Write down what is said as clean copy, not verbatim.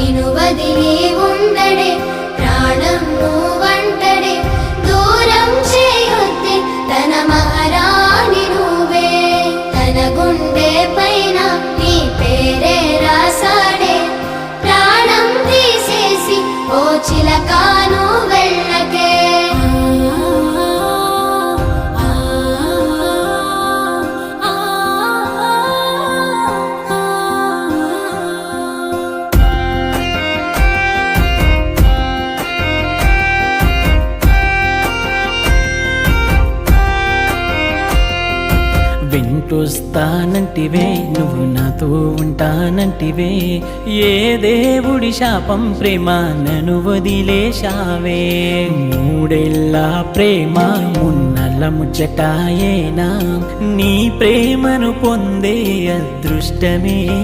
నిను వదిలి ఉండడే ప్రాణం నువ్వంటడే దూరం చేయొద్దే తన మహారాణి నువ్వే తన గుండె పైన నీ పేరే రాసాడే ప్రాణం తీసేసి ఓ చిలకాను వెళ్ళకే వెంటొస్తానంటివే నువ్వు నాతో ఉంటానంటివే ఏ దేవుడి శాపం ప్రేమ నన్ను వదిలేశావే మూడేళ్ళ ప్రేమ మున్నల ముచ్చటాయేనా నీ ప్రేమను పొందే అదృష్టమే